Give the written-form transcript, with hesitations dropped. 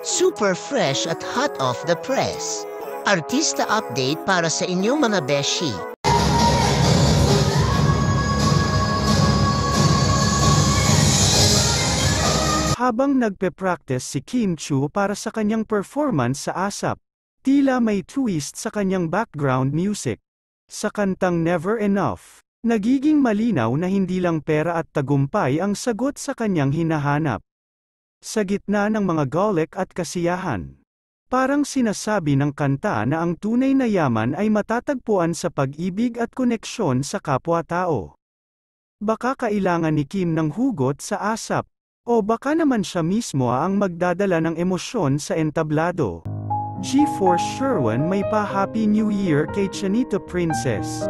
Super fresh at hot off the press. Artista update para sa inyong mga beshi. Habang nagpe-practice si Kim Chu para sa kanyang performance sa ASAP, tila may twist sa kanyang background music. Sa kantang Never Enough, nagiging malinaw na hindi lang pera at tagumpay ang sagot sa kanyang hinahanap. Sa gitna ng mga golek at kasiyahan, parang sinasabi ng kanta na ang tunay na yaman ay matatagpuan sa pag-ibig at koneksyon sa kapwa-tao. Baka kailangan ni Kim ng hugot sa ASAP, o baka naman siya mismo ang magdadala ng emosyon sa entablado. G4 Sherwin may pa-Happy New Year kay Chanito Princess.